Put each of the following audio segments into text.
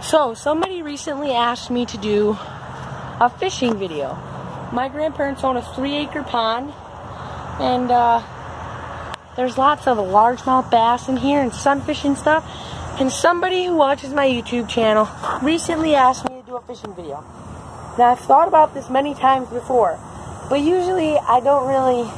So, somebody recently asked me to do a fishing video. My grandparents own a 3-acre pond, and there's lots of largemouth bass in here and sunfish and stuff. And somebody who watches my YouTube channel recently asked me to do a fishing video. Now, I've thought about this many times before, but usually I don't really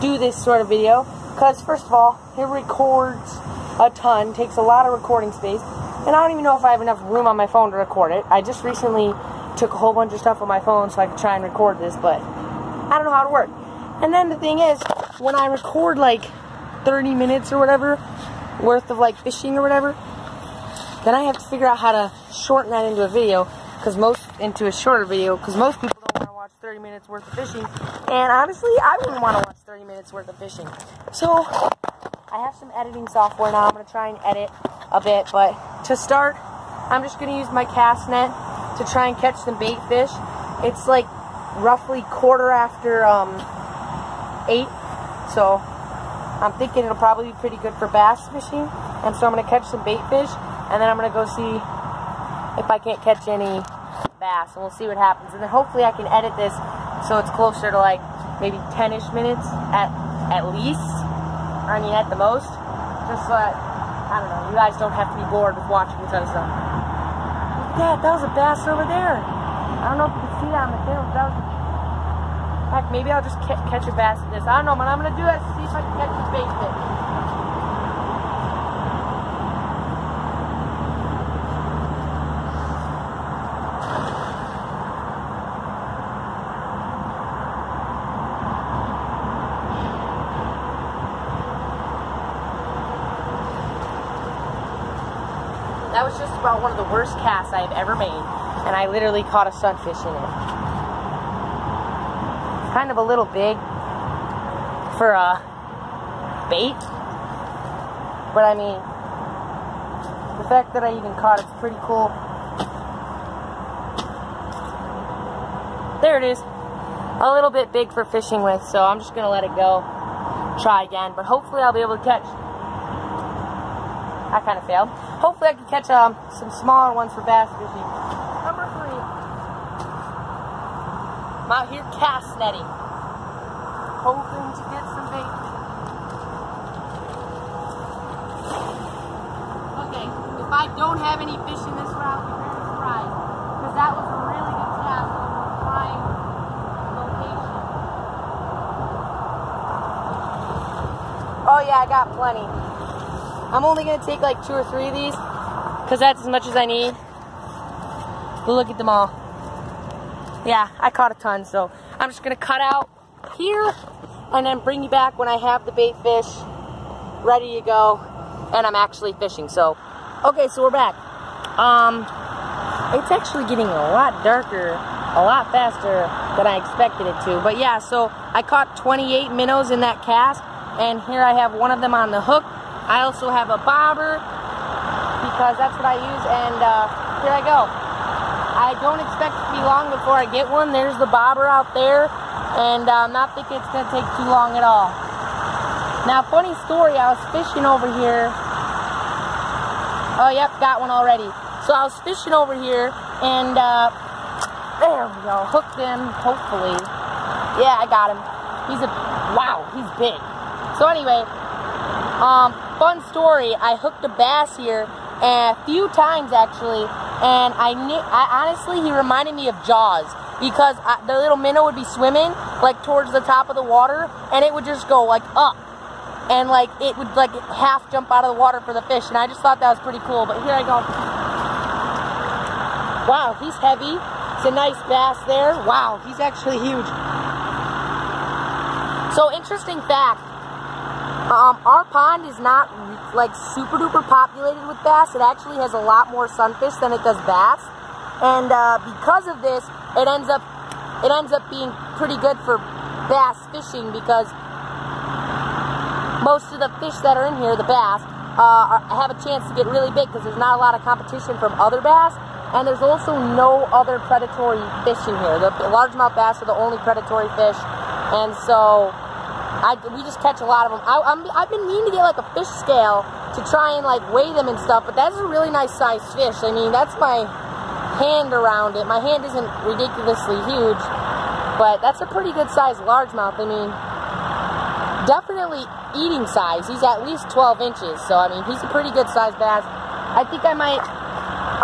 do this sort of video because, first of all, it records a ton, takes a lot of recording space, and I don't even know if I have enough room on my phone to record it. I just recently took a whole bunch of stuff on my phone so I could try and record this, but I don't know how to work. And then the thing is, when I record like 30 minutes or whatever worth of like fishing or whatever, then I have to figure out how to shorten that into a video, into a shorter video, because most people don't want to watch 30 minutes worth of fishing, and honestly, I wouldn't want to watch 30 minutes worth of fishing. So, I have some editing software now. I'm going to try and edit a bit, but to start, I'm just going to use my cast net to try and catch some bait fish. It's like roughly 8:15, so I'm thinking it'll probably be pretty good for bass fishing, and so I'm going to catch some bait fish, and then I'm going to go see if I can't catch any bass, and we'll see what happens. And then hopefully I can edit this so it's closer to like maybe 10-ish minutes at least, I mean at the most, just so that, I don't know, you guys don't have to be bored with watching this other stuff. Look at that, that was a bass over there. I don't know if you can see that on the film, but that was, heck, maybe I'll just catch a bass with this. I don't know, but I'm going to do that to see if I can catch a bait fish. That was just about one of the worst casts I've ever made, and I literally caught a sunfish in it. It's kind of a little big for a bait, but I mean, the fact that I even caught it's pretty cool. There it is. A little bit big for fishing with, so I'm just going to let it go. Try again, but hopefully I'll be able to catch. I kind of failed. Hopefully I can catch some smaller ones for bass fishing. Number 3. I'm out here cast netting, hoping to get some bait. Okay, if I don't have any fish in this route, you're very surprised, because that was a really good cast over a prime location. Oh yeah, I got plenty. I'm only going to take like 2 or 3 of these, because that's as much as I need. But look at them all. Yeah, I caught a ton, so I'm just going to cut out here, and then bring you back when I have the bait fish ready to go, and I'm actually fishing. So, okay, so we're back. It's actually getting a lot darker, a lot faster than I expected it to. But yeah, so I caught 28 minnows in that cast, and here I have one of them on the hook. I also have a bobber, because that's what I use, and here I go. I don't expect it to be long before I get one. There's the bobber out there, and I'm not thinking it's going to take too long at all. Now, funny story, I was fishing over here. Oh, yep, got one already. So I was fishing over here, and there we go, hooked him, hopefully. Yeah, I got him. Wow, he's big. So anyway, fun story, I hooked a bass here a few times actually, and I honestly, he reminded me of Jaws, because the little minnow would be swimming like towards the top of the water, and it would just go like up, and like it would like half jump out of the water for the fish, and I just thought that was pretty cool. But here I go. Wow, he's heavy. It's a nice bass there. Wow, he's actually huge. So, interesting fact. Our pond is not like super duper populated with bass. It actually has a lot more sunfish than it does bass, and because of this, it ends up being pretty good for bass fishing, because most of the fish that are in here, the bass, have a chance to get really big because there's not a lot of competition from other bass, and there's also no other predatory fish in here. The largemouth bass are the only predatory fish, and so we just catch a lot of them. I've been meaning to get like a fish scale to to try and like weigh them and stuff, but that's a really nice sized fish. I mean, that's my hand around it. My hand isn't ridiculously huge, but that's a pretty good sized largemouth. I mean, definitely eating size. He's at least 12 inches, so I mean, he's a pretty good sized bass. I think I might,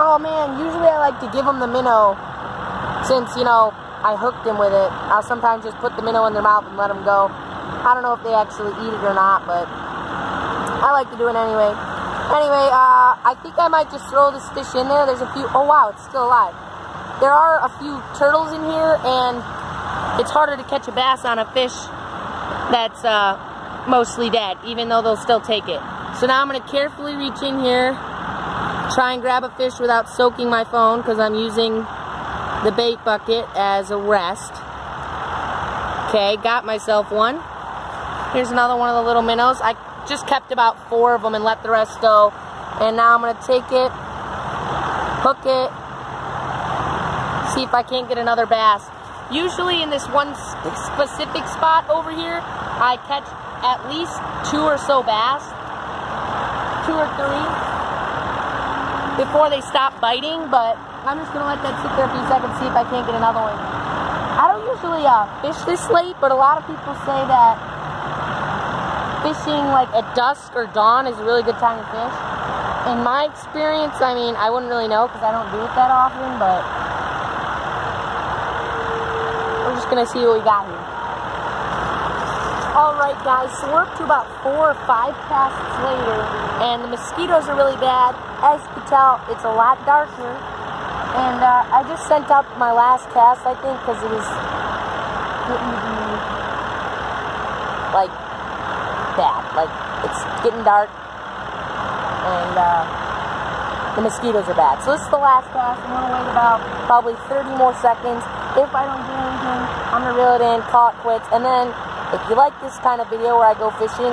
oh man, usually I like to give them the minnow, since, you know, I hooked him with it. I'll sometimes just put the minnow in their mouth and let them go. I don't know if they actually eat it or not, but I like to do it anyway. Anyway, I think I might just throw this fish in there. There's a few, oh wow, it's still alive. There are a few turtles in here, and it's harder to catch a bass on a fish that's mostly dead, even though they'll still take it. So now I'm going to carefully reach in here, try and grab a fish without soaking my phone, because I'm using the bait bucket as a rest. Okay, got myself one. Here's another one of the little minnows. I just kept about 4 of them and let the rest go. And now I'm going to take it, hook it, see if I can't get another bass. Usually in this one specific spot over here, I catch at least 2 or so bass, 2 or 3, before they stop biting, but I'm just going to let that sit there a few seconds, see if I can't get another one. I don't usually fish this late, but a lot of people say that fishing like at dusk or dawn is a really good time to fish. In my experience, I mean, I wouldn't really know because I don't do it that often, but we're just going to see what we got here. Alright guys, so we're up to about 4 or 5 casts later, and the mosquitoes are really bad. As you can tell, it's a lot darker. And I just sent out my last cast, I think, because it was getting to be, like, bad. Like, it's getting dark, and the mosquitoes are bad. So this is the last cast. I'm going to wait about probably 30 more seconds. If I don't get anything, I'm going to reel it in, call it quits. And then, if you like this kind of video where I go fishing,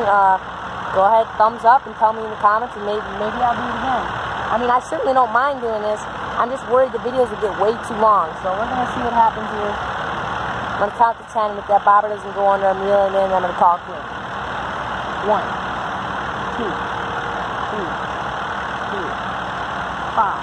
go ahead, thumbs up, and tell me in the comments, and maybe I'll do it again. I mean, I certainly don't mind doing this. I'm just worried the videos will get way too long. So we're going to see what happens here. I'm going to count to 10, and if that bobber doesn't go under, I'm reeling in, and I'm going to call it quits. 1, 2, 3, 4, 5.